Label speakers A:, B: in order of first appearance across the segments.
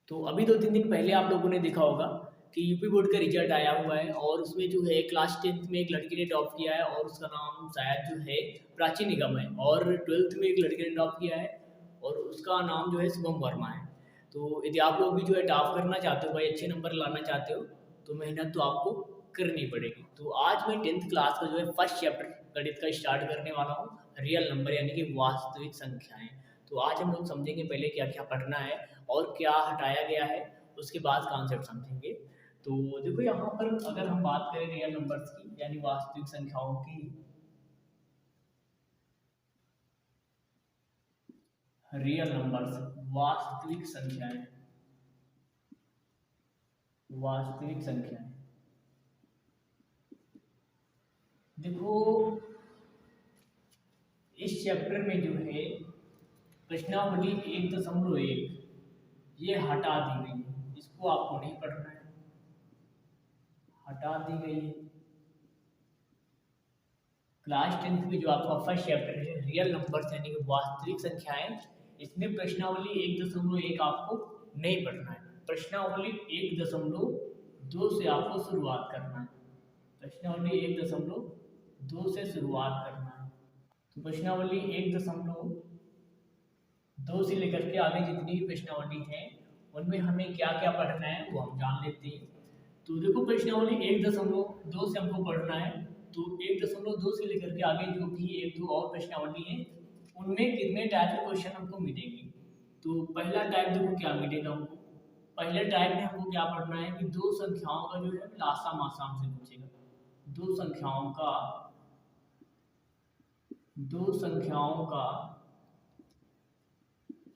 A: तो अभी 2-3 दिन पहले आप लोगों ने देखा होगा कि यूपी बोर्ड का रिजल्ट आया हुआ है और उसमें जो है क्लास 10th में एक लड़की ने टॉप किया है और उसका नाम शायद जो है प्राची निगम है और 12th में एक लड़के ने टॉप किया है और उसका नाम जो है शुभम वर्मा है। तो यदि आप लोग भी जो है टॉप करना चाहते हो भाई, अच्छे नंबर लाना चाहते हो, तो मेहनत तो आपको करनी पड़ेगी। तो आज मैं 10th क्लास का जो है फर्स्ट चैप्टर गणित का स्टार्ट करने वाला हूँ, रियल नंबर यानी कि वास्तविक संख्याएँ। तो आज हम लोग समझेंगे पहले क्या-क्या पढ़ना है और क्या हटाया गया है, उसके बाद कॉन्सेप्ट समझेंगे। तो देखो यहाँ पर अगर हम बात करें रियल नंबर्स की यानी वास्तविक संख्याओं की, रियल नंबर्स वास्तविक संख्याएं, वास्तविक संख्याएं देखो इस चैप्टर में जो है प्रश्नावली 1.1 ये हटा दी गई है, इसको आपको नहीं पढ़ना है, हटा दी गई है। क्लास 10th में जो आपका फर्स्ट चैप्टर है रियल नंबर्स यानी कि वास्तविक संख्याएं, इसमें प्रश्नावली 1.1 आपको नहीं पढ़ना है। प्रश्नावली 1.2 से आपको शुरुआत करना है, प्रश्नावली 1.2 से शुरुआत करना है। तो प्रश्नावली 1.2 से लेकर के आगे जितनी भी प्रश्नावली है उनमें हमें क्या क्या पढ़ना है वो हम जान लेते हैं। तो देखो प्रश्नावली 1.2 से हमको पढ़ना है, तो 1.2 से लेकर के आगे जो भी 1-2 और प्रश्नावली है उनमें कितने टाइप के क्वेश्चन हमको मिलेंगे। तो पहला टाइप देखो क्या मिलेगा हमको, पहले टाइप में हमको क्या पढ़ना है कि दो संख्याओं का जो है लासा मासा हमसे पूछेगा। दो संख्याओं का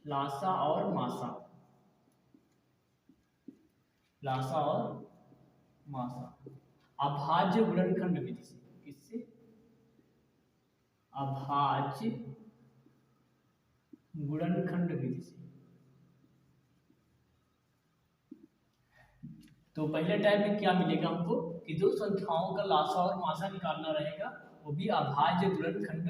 A: लासा और मासा, लासा और मासा अभाज्य गुणनखंड विधि से। किससे? अभाज्य गुणनखंड विधि से। तो पहले टाइप में क्या मिलेगा हमको कि दो संख्याओं का लासा और मासा निकालना रहेगा, वो भी अभाज्य गुणनखंड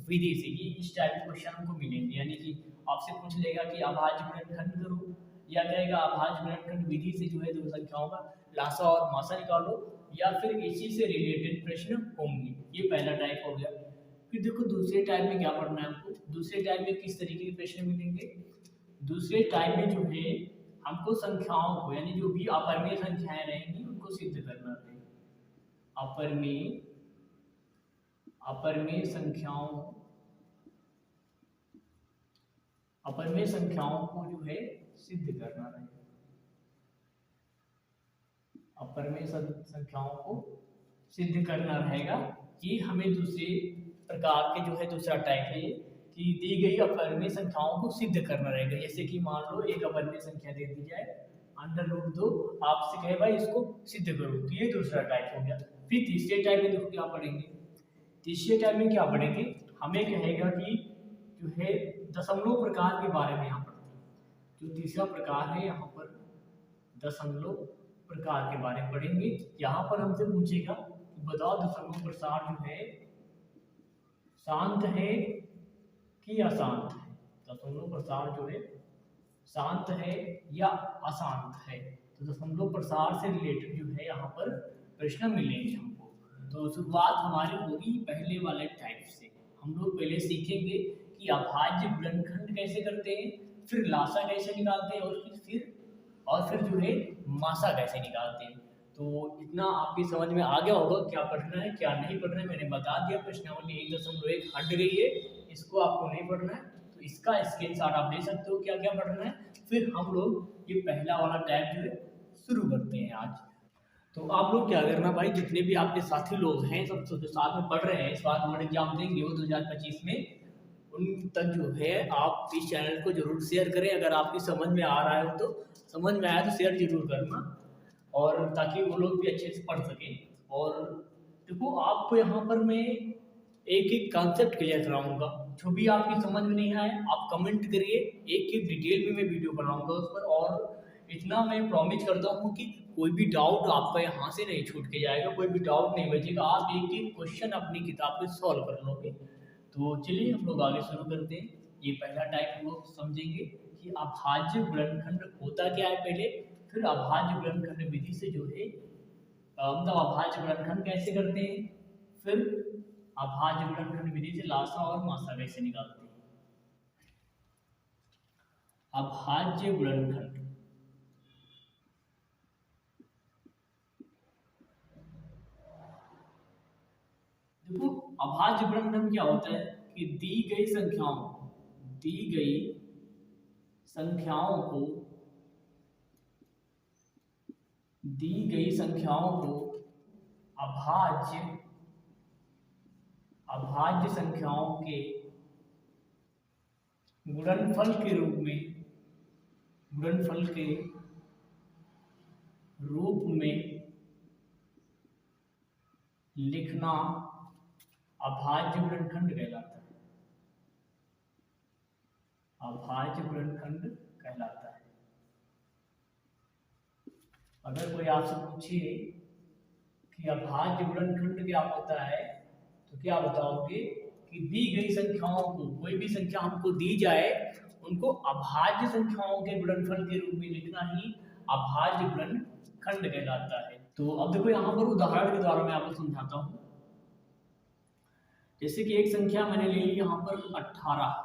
A: विधि से। ये इस टाइप के क्वेश्चन हमको मिलेंगे, यानी कि आपसे पूछ लेगा कि अभाज्य गुणनखंड करो या कहेगा अभाज्य गुणनखंड विधि से जो है दो संख्याओं का लासा और मासा निकालो, या फिर इसी से रिलेटेड प्रश्न होंगे। ये पहला टाइप हो गया। फिर देखो दूसरे टाइप में क्या पढ़ना है हमको, दूसरे टाइप में किस तरीके के प्रश्न मिलेंगे। दूसरे टाइप में जो है हमको संख्याओं को यानी जो भी अपरिमेय संख्याएं रहेंगी उनको सिद्ध करना रहेगा। अपरिमेय संख्याओं को जो है सिद्ध करना रहेगा। अपरिमेय संख्याओं को सिद्ध करना रहेगा। ये हमें दूसरे प्रकार के जो है दूसरा टाइप है कि दी गई अपरिमेय संख्याओं को सिद्ध करना रहेगा। जैसे कि मान लो एक अपरिमेय संख्या दे दी जाए √2, आपसे कहे भाई इसको सिद्ध करो, तो ये दूसरा टाइप हो गया। फिर तीसरे टाइप में देखो क्या पढ़ेंगे, तीसरे टाइप में क्या पढ़ेंगे, हमें कहेगा कि जो है दशमलव प्रकार के बारे में यहाँ पढ़ते हैं। जो तीसरा प्रकार है यहाँ पर दशमलव प्रकार के बारे में पढ़ेंगे। यहाँ पर हमसे पूछेगा कि बताओ दशमलव प्रसार जो है शांत है कि अशांत है। दशमलव प्रसार जो है शांत है या अशांत है। तो दशमलव प्रसार से रिलेटेड जो है यहाँ पर प्रश्न मिलेंगे हमको। तो शुरुआत हमारी होगी पहले वाले टाइप से। हम लोग पहले सीखेंगे कि अभाज्य गुणनखंड कैसे करते हैं, फिर लासा कैसे निकालते हैं और फिर जो है मासा कैसे निकालते हैं। तो इतना आपकी समझ में आ गया होगा क्या पढ़ना है क्या नहीं पढ़ना है। मैंने बता दिया प्रश्नावली 1.1 हट गई है, इसको आपको नहीं पढ़ना है, तो इसका स्क्रीनशॉट आप ले सकते हो क्या क्या पढ़ना है। फिर हम लोग ये पहला वाला टाइप जो है शुरू करते हैं आज। तो आप लोग क्या करना भाई, जितने भी आपके साथी लोग हैं सब जो साथ में पढ़ रहे हैं, इस बार बोर्ड एग्जाम देंगे वो 2025 में, उन तक जो है आप इस चैनल को जरूर शेयर करें। अगर आपकी समझ में आ रहा है तो समझ में आया तो शेयर जरूर करना, और ताकि वो लोग भी अच्छे से पढ़ सकें। और देखो आपको यहाँ पर मैं एक एक कॉन्सेप्ट क्लियर कराऊंगा, जो भी आपकी समझ में नहीं आए आप कमेंट करिए, एक एक डिटेल में मैं वीडियो बनाऊंगा उस पर। और इतना मैं प्रॉमिस करता हूँ कि कोई भी डाउट आपका यहाँ से नहीं छूट के जाएगा, कोई भी डाउट नहीं बचेगा, आप एक एक क्वेश्चन अपनी किताब से सॉल्व कर लोगे। तो चलिए हम लोग आगे शुरू करते हैं। ये पहला टाइप हम लोग समझेंगे कि कि अभाज्य गुणनखंड होता क्या है पहले, फिर अभाज्य गुणनखंड विधि से जो है मतलब अभाज्य गुणनखंड कैसे करते हैं, फिर अभाज्य गुणनखंड विधि से लासा और मासा कैसे निकालते हैं। अभाज्य गुणनखंड, देखो अभाज्य गुणनखंड क्या होता है कि दी गई संख्याओं को अभाज्य संख्याओं के गुणनफल के रूप में लिखना अभाज्य गुणनखंड कहलाता है। अभाज्य गुणनखंड कहलाता है। अगर कोई आपसे पूछे कि अभाज्य गुणनखंड क्या होता है तो क्या बताओगे कि दी गई संख्याओं को, कोई भी संख्या हमको दी जाए उनको अभाज्य संख्याओं के गुणनफल के रूप में लिखना ही अभाज्य गुणनखंड कहलाता है। तो अब देखो यहाँ पर उदाहरण के द्वारा मैं आपको समझाता हूँ। जैसे कि एक संख्या मैंने ले ली यहाँ पर 18,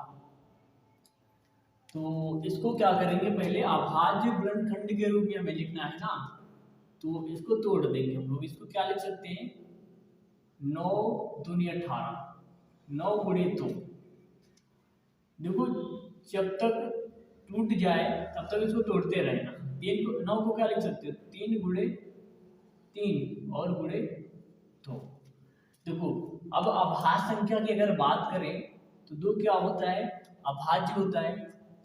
A: तो इसको क्या करेंगे, पहले अभाज्य गुणनखंड के रूप में हमें लिखना है ना, तो इसको तोड़ देंगे हम लोग। इसको क्या लिख सकते हैं, 9 दूनी 18, 9 गुणे 2। देखो जब तक टूट जाए तब तक इसको तोड़ते रहना। 9 को क्या लिख सकते हो, 3 गुणे 3 और गुणे 2। देखो अब अभाज्य संख्या की अगर बात करें तो 2 क्या होता है, अभाज्य होता है,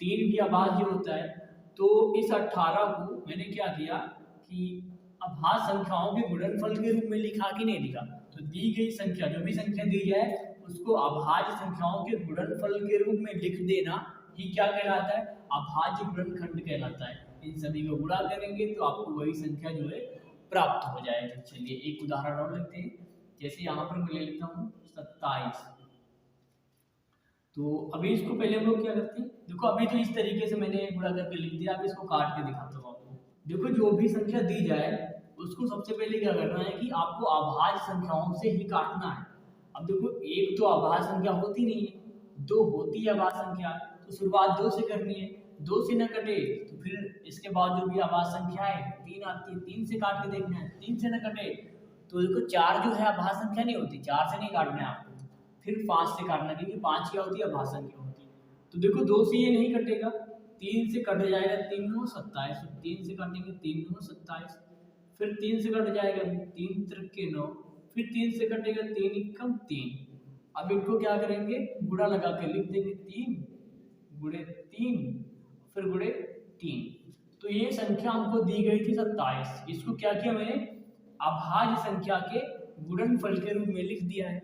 A: 3 भी अभाज्य होता है। तो इस 18 को मैंने क्या किया कि अभाज्य संख्याओं के गुणनफल के रूप में लिखा कि नहीं लिखा। तो दी गई संख्या, जो भी संख्या दी जाए उसको अभाज्य संख्याओं के गुणनफल के रूप में लिख देना ही क्या कहलाता है, अभाज्य गुणनखंड कहलाता है। इन सभी को गुणा करेंगे तो आपको वही संख्या जो है प्राप्त हो जाएगी। चलिए एक उदाहरण और लेते हैं। जैसे यहाँ पर मैं ले लेता हूँ 27। तो अभी इसको पहले हम लोग क्या करते हैं, देखो अभी तो इस तरीके से मैंने गुणा करके लिख दिया। अब इसको काट के दिखाता हूँ आपको। देखो जो भी संख्या दी जाए उसको सबसे पहले क्या करना है कि आपको अभाज्य संख्याओं से ही काटना है। अब देखो एक तो अभाज्य संख्या होती नहीं है, 2 होती है अभाज्य संख्या, तो शुरुआत 2 से करनी है। 2 से न कटे तो फिर इसके बाद जो भी अभाज्य संख्या है 3 आती है, 3 से काट के देखना है। 3 से न कटे तो देखो 4 जो है अभाज्य संख्या नहीं होती, 4 से नहीं काटना है आपको, फिर 5 से काटना, क्योंकि 5 क्या होती है, अभाज्य संख्या होती है। तो देखो 2 से ये नहीं कटेगा, 3 से कट जाएगा, 3 9 27, 3 से काटेंगे 3 9 27, फिर 3 से कट जाएगा 3 3 9, फिर 3 से कटेगा 3 1 3। अब इनको क्या करेंगे, गुणा लगा के लिख देंगे, 3 गुणे 3 फिर गुणे 3। तो ये संख्या हमको दी गई थी 27, इसको क्या किया मैंने, अभाज्य संख्या के गुणनफल के रूप में लिख दिया है।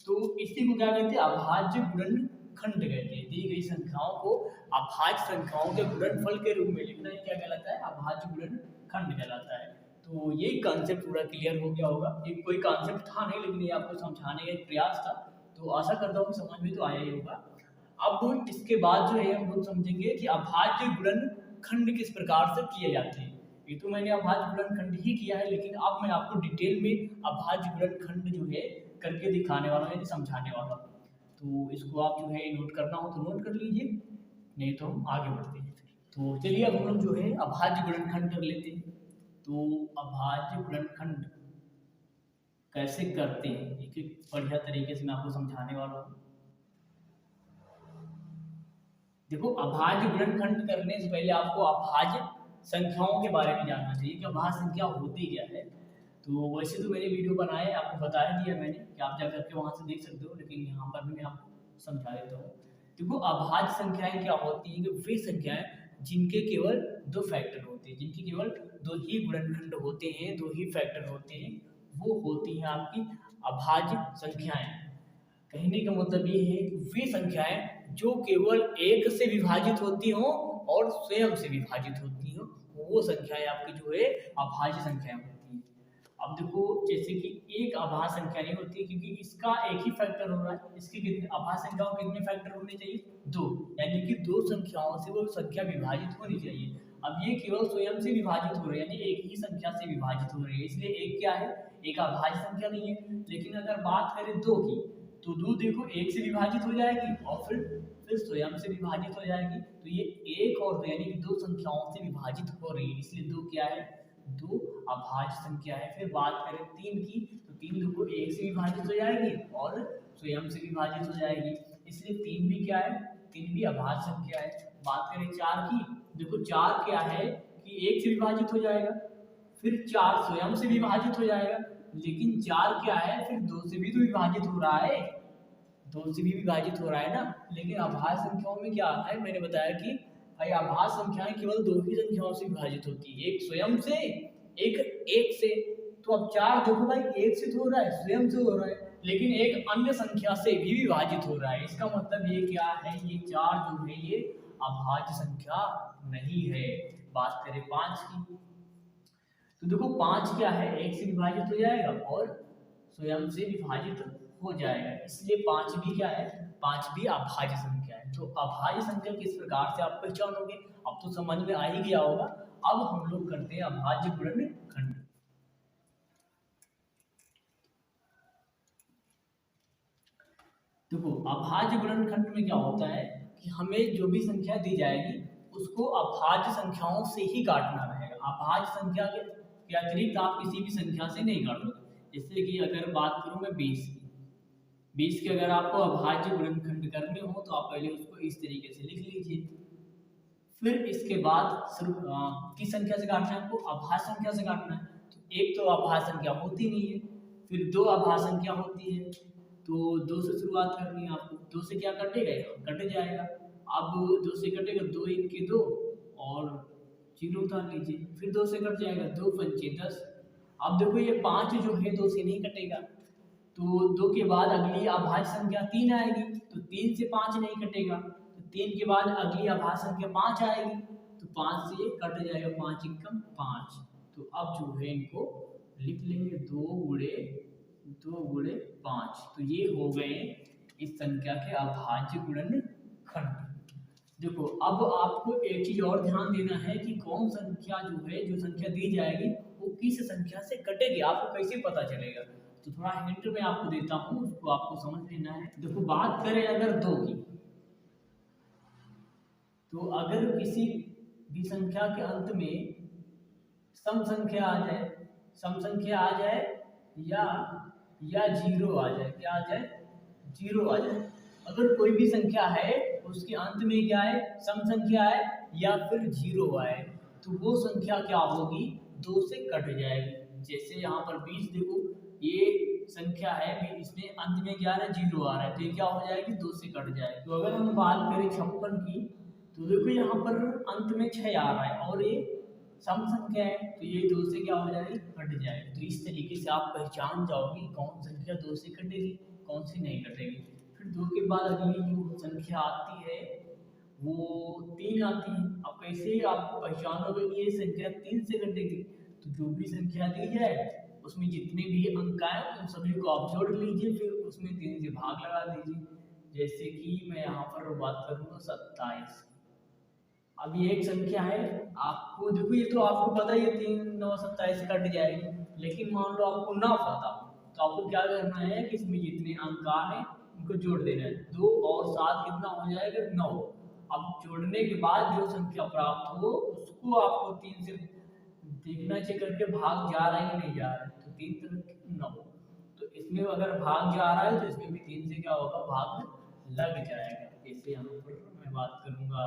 A: तो इसी को क्या कहते हैं, अभाज्य गुणनखंड कहते हैं। दी गई संख्याओं को अभाज्य संख्याओं के गुणनफल के रूप में लिखना ही क्या कहलाता है, अभाज्य गुणनखंड कहलाता है। तो ये कंसेप्ट पूरा क्लियर हो गया होगा। ये कोई कंसेप्ट था नहीं, लेकिन ये आपको समझाने का एक प्रयास था। तो आशा करता हूँ कि समझ में तो आया ही होगा। अब इसके बाद जो है हम लोग समझेंगे कि अभाज्य गुणनखंड किस प्रकार से किए जाते हैं। ये तो मैंने अभाज्य गुणनखंड ही किया है, लेकिन अब मैं आपको डिटेल में अभाज्य गुणनखंड जो है करके दिखाने वाला हूँ, समझाने वाला हूँ। तो इसको आप जो है नोट करना हो तो नोट कर लीजिए, नहीं तो हम आगे बढ़ते हैं। तो चलिए अब हम लोग जो है अभाज्य गुणनखंड कर लेते हैं। तो अभाज्य गुणनखंड कैसे करते हैं एक एक बढ़िया तरीके से मैं आपको समझाने वाला हूँ। देखो अभाज्य गुणनखंड करने से पहले आपको अभाज्य संख्याओं के बारे में जानना चाहिए कि अभाज्य संख्या होती क्या है। तो वैसे तो मैंने वीडियो बनाया है, आपको बता दिया मैंने कि आप जा करके वहाँ से देख सकते हो, लेकिन यहाँ पर भी मैं आपको समझा देता हूँ। देखो अभाज्य संख्याएं क्या होती हैं कि वे संख्याएं जिनके केवल 2 फैक्टर होते हैं, जिनके केवल 2 ही गुणनखंड होते हैं, 2 ही फैक्टर होते हैं, वो होती हैं आपकी अभाज्य संख्याएं। कहने का मतलब ये है कि वे संख्याएं जो केवल 1 से विभाजित होती हों और स्वयं से विभाजित होती हो, वो संख्याएं आपकी जो है अभाज्य संख्याएं होती हैं। अब देखो जैसे कि एक अभाज्य संख्या नहीं होती क्योंकि इसका एक ही फैक्टर हो रहा है, इसके कितने अभाज्य संख्याओं के कितने फैक्टर होने चाहिए, दो, यानी कि दो संख्याओं से वो संख्या विभाजित होनी चाहिए। अब ये केवल स्वयं से विभाजित हो रही है, यानी एक ही संख्या से विभाजित हो रही है, इसलिए एक क्या है, एक अभाज्य संख्या नहीं है। लेकिन अगर बात करें दो की, तो दो देखो एक से विभाजित हो जाएगी और फिर स्वयं से विभाजित हो जाएगी, तो ये एक और दो यानी कि दो संख्याओं से विभाजित हो रही है, इसलिए दो क्या है, दो अभाज्य संख्या है। फिर बात करें तीन की, तो तीन देखो एक से विभाजित हो जाएगी और स्वयं से विभाजित हो जाएगी, इसलिए तीन भी क्या है, तीन भी अभाज्य संख्या है। बात करें चार की, देखो चार क्या है कि एक से विभाजित हो जाएगा, फिर चार स्वयं से विभाजित हो जाएगा, लेकिन चार क्या है, फिर दो से भी तो विभाजित हो रहा है, दो से भी विभाजित हो रहा है ना। लेकिन अभाज्य संख्याओं में क्या है, मैंने बताया कि भाई अभाज्य संख्याएं केवल दो ही संख्याओं से विभाजित होती है, एक स्वयं से, एक से। तो अब चार देखो भाई एक से तो हो रहा है, स्वयं से हो रहा है, लेकिन एक अन्य संख्या से भी विभाजित हो रहा है, इसका मतलब ये क्या है, ये चार जो है ये अभाज्य संख्या नहीं है। बात करें पांच की, तो देखो पांच क्या है, एक से विभाजित हो जाएगा और स्वयं से विभाजित हो जाएगा, इसलिए पांच भी क्या है, पांच भी अभाज्य संख्या है। तो अभाज्य संख्या किस प्रकार से आप पहचानोगे, अब तो समझ में आ ही गया होगा। अब हम लोग करते हैं अभाज्य गुणनखंड। देखो अभाज्य गुणनखंड में क्या होता है कि हमें जो भी संख्या दी जाएगी उसको अभाज्य संख्याओं से ही काटना रहेगा, अभाज्य संख्या के अतिरिक्त आप किसी भी संख्या से नहीं काटोगे। जैसे कि अगर बात करूं मैं 20 की, 20 के अगर आपको अभाज्य गुणनखंड करने हो तो आप पहले उसको इस तरीके से लिख लीजिए, फिर इसके बाद किस संख्या से काटना है आपको, अभाज्य संख्या से काटना है। तो एक तो अभाज्य संख्या होती नहीं है, फिर दो अभाज्य संख्या होती है, तो दो से शुरुआत करनी है आपको, दो से क्या कटेगा, कट जाएगा। अब दो से कटेगा, दो एक के दो और जीरो उतार लीजिए, फिर दो से कट जाएगा, दो पंचे 10। अब देखो ये पांच जो है दो से नहीं कटेगा, तो दो के बाद अगली अभाज्य संख्या तीन आएगी, तो तीन से पांच नहीं कटेगा, तो तीन के बाद अगली अभाज्य संख्या पांच आएगी, तो पांच से कट जाएगा, पांच एकम पांच। तो अब जो है इनको लिख लेंगे, दो गुणे पांच, तो ये हो गए इस संख्या के अभाज्य गुणनखंड। देखो अब आपको एक चीज और ध्यान देना है कि कौन संख्या जो है, जो संख्या दी जाएगी वो किस संख्या से कटेगी, आपको कैसे पता चलेगा। तो थोड़ा हिंट मैं आपको देता हूँ, उसको आपको समझ लेना है। देखो बात करें अगर दो की, तो अगर किसी भी संख्या के अंत में सम संख्या आ जाए, सम संख्या आ जाए या जीरो आ जाए, क्या आ जाए, जीरो आ जाए। अगर कोई भी संख्या है उसके अंत में क्या है, सम संख्या है या फिर जीरो आए, तो वो संख्या क्या होगी, दो से कट जाएगी। जैसे यहाँ पर 20 देखो, ये संख्या है, इसमें अंत में क्या आ रहा है, जीरो आ रहा है, तो ये क्या हो जाएगी, दो से कट जाएगी। तो अगर हम बात करें 56 की, तो देखो यहाँ पर अंत में 6 आ रहा है और ये सम संख्या है, तो ये दो से क्या हो जाएगी, कट जाएगी। तो इस तरीके से आप पहचान जाओगे कौन संख्या दो से कटेगी, कौन सी नहीं कटेगी। फिर दो के बाद अगली जो संख्या आती है वो तीन आती है। अब कैसे आप पहचानोगे कि ये संख्या तीन से कटेगी, तो जो भी संख्या दी जाए उसमें जितने भी अंक आए उन सभी को आप जोड़ लीजिए, फिर उसमें तीन से भाग लगा दीजिए। जैसे कि मैं यहाँ पर बात करूँगा 27। अब ये एक संख्या है, आपको देखो ये तो आपको पता ही है 3 9 27 कट जाएगी, लेकिन मान लो आपको ना पता, तो आपको क्या करना है कि इसमें जितने अंक आ रहे हैं उनको जोड़ देना है। 2 और 7 कितना हो जाएगा, 9। अब जोड़ने के बाद जो संख्या प्राप्त हो उसको आपको 3 से देखना चेक करके भाग जा रहा है नहीं जा रहा है, तो 3 3 9। तो इसमें अगर भाग जा रहा है तो इसमें भी 3 से क्या होगा, भाग लग जाएगा। जैसे यहाँ पर मैं बात करूँगा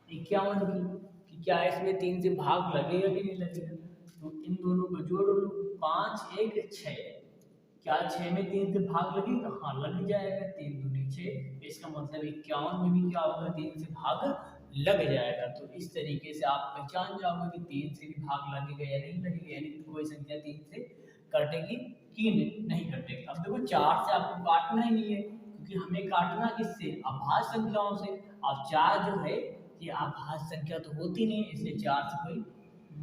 A: 51 की, क्या इसमें 3 से भाग लगेगा कि नहीं लगेगा, तो इन दोनों को जोड़ लो, 5 1 6, क्या 6 में 3 से भाग लगेगा, हाँ लग जाएगा, 3 दूनी 6, इसका मतलब 51 में भी क्या होगा, 3 से भाग लग जाएगा। तो इस तरीके से आप पहचान जाओगे कि 3 से भी भाग लगेगा या नहीं लगेगा, यानी कोई संख्या 3 से कटेगी कि नहीं कटेगी। अब देखो 4 से आपको काटना ही नहीं है, क्योंकि हमें काटना किससे, अभाज्य संख्याओं से। अब 4 जो है ये अभाज्य संख्या तो होती नहीं है, इसलिए 4 से कोई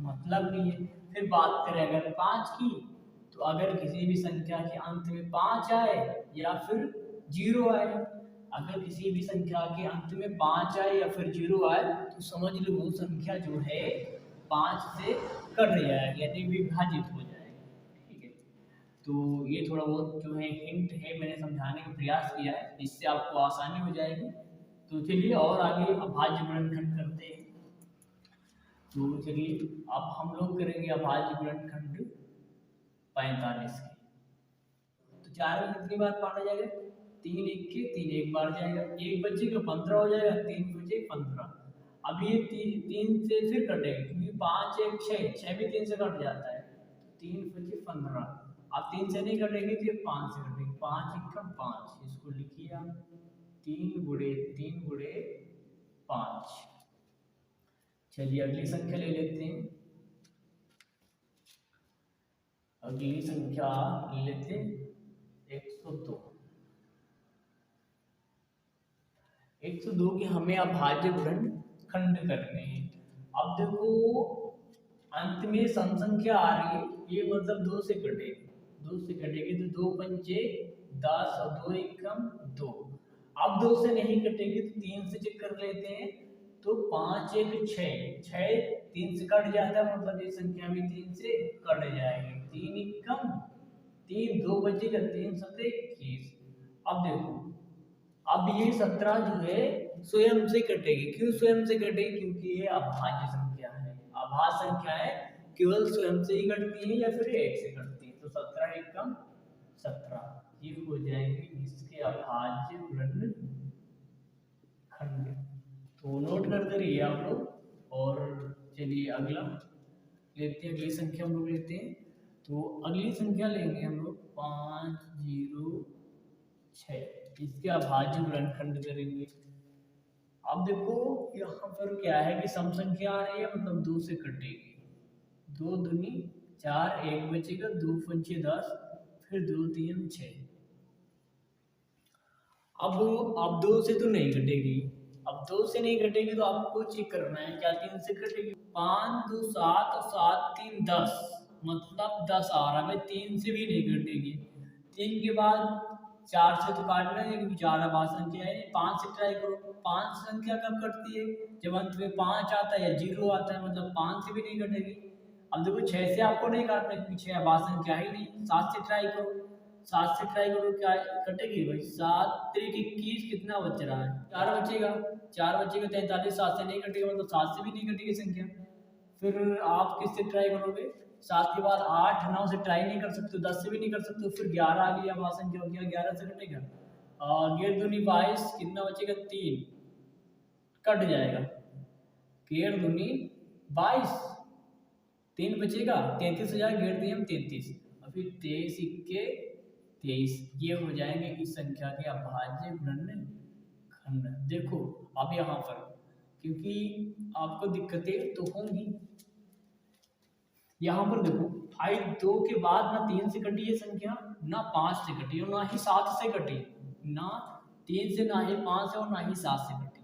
A: मतलब नहीं है। फिर बात करें अगर 5 की, तो अगर किसी भी संख्या के अंत में 5 आए या फिर 0 आए, अगर किसी भी संख्या के अंत में 5 आए या फिर 0 आए, तो समझ लो वो संख्या जो है 5 से कट जाएगी, यानी विभाजित हो जाएगी। ठीक है, तो ये थोड़ा बहुत जो है हिंट है, मैंने समझाने का प्रयास किया है, इससे आपको आसानी हो जाएगी। तो चलिए और आगे अभाज्य गुणनखंड करते हैं। तो चलिए अब हम लोग करेंगे अभाज्य गुणनखंड 45 की। तो 4 में कितनी बार बांटा जाएगा? 3 1 के 3 एक बार जाएगा, एक बचेगा 15 हो जाएगा, 3 बचे 15। अब ये 3 से फिर कटेगा क्योंकि 5 1 6, 6 भी 3 से कट जाता है, 3 बचे 15। अब 3 से नहीं कटेगी तो ये 5 से कटेगी, 5 1 का 5, इसको लिखिए आप 3 गुणे 3 गुणे 5। चलिए अगली संख्या ले लेते हैं। अगली संख्या ले लेते हैं 102। 102 के हमें अभाज्य गुणनखंड करने हैं। अब देखो अंत में सम संख्या आ रही है, ये मतलब 2 से कटेगी, 2 से कटेगी तो 2 पंचे 10 और 2 एकम 2। अब 2 से नहीं कटेगी तो 3 से चेक कर लेते हैं, तो 5 1 6, 6 3 से कट जाता है, मतलब ये संख्या भी 3 से कट जाएगी, 3 एकम 3, 2 बचेगा, 3 7 21। अब देखो अब ये 17 जो है स्वयं से कटेगी। क्यों स्वयं से कटेगी? क्योंकि ये अभाज्य संख्या है, अभाज्य संख्या है, केवल स्वयं से ही कटती है या फिर 1 से कटती है। तो 17 एकम 17 ये हो जाएंगे इसके अभाज्य गुणनखंड। तो नोट करते रहिए आप लोग। और चलिए अगला लेते हैं, अगली संख्या हम लोग लेते हैं। तो अगली संख्या लेंगे हम लोग 506, इसके अभाज्य गुणनखंड करेंगे। अब देखो यहाँ पर क्या है कि सम संख्या आ रही है, मतलब 2 से कटेगी, 2 दूनी 4, 1 बचेगा, 2 पंचे 10, फिर 2 3 6। अब 2 से तो नहीं कटेगी, अब 2 से नहीं कटेगी तो आपको चेक करना है क्या 3 से कटेगी। 5 2 7 और 7 3 10, मतलब 10 आ रहा है, 3 से भी नहीं कटेगी। 3 के बाद 4 से तो काटना है क्योंकि 4 अभाज्य संख्या है। 5 से ट्राई करो, 5 संख्या कब कटती है? जब अंत में 5 आता है या 0 आता है, मतलब 5 से भी नहीं कटेगी। अब देखो 6 से आपको नहीं काटना क्योंकि 6 अभाज्य संख्या ही नहीं। 7 से ट्राई करो, 7 से ट्राई करो, क्या कटेगी भाई? 7 3 21, कितना बच रहा है? 4 बचेगा, 4 बचेगा 43, 7 से नहीं कटेगा, मतलब 7 से भी नहीं कटेगी संख्या। फिर आप किससे ट्राई करोगे? 7 के बाद 8 9 से ट्राई नहीं कर सकते, 10 से भी नहीं कर सकते, फिर 11 आ गई। अब संख्या हो गया 11 से कटेगा, 11 दूनी 22, कितना बचेगा? 3 कट जाएगा, 11 दूनी 22, 3 बचेगा, 33 हो जाएगा, 11 3 33, और फिर 23 इक्के 23, ये हो जाएंगे इस संख्या के अभाज्य गुणनखंड। देखो अब यहाँ पर क्योंकि आपको दिक्कतें तो होंगी, यहाँ पर देखो भाई 2 के बाद ना 3 से कटी है संख्या, ना 5 से कटी और ना ही 7 से कटी, ना 3 से, ना ही 5 से और ना ही 7 से कटी।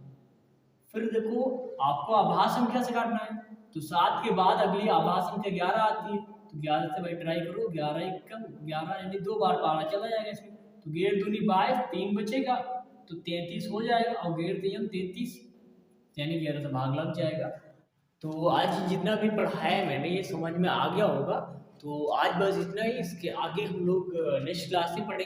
A: फिर देखो आपको अभाज्य संख्या से काटना है, तो 7 के बाद अगली अभाज्य संख्या 11 आती है, तो 11 से भाई ट्राई करो, 11 एकम 11, यानी 2 बार 12 चला जाएगा इसमें, तो 11 दूनी 22, 3 बचेगा तो 33 हो जाएगा, और 11 3 33, यानी 11 से भाग लग जाएगा। तो आज जितना भी पढ़ाया मैंने ये समझ में आ गया होगा। तो आज बस इतना ही, इसके आगे हम लोग नेक्स्ट क्लास में पढ़ेंगे।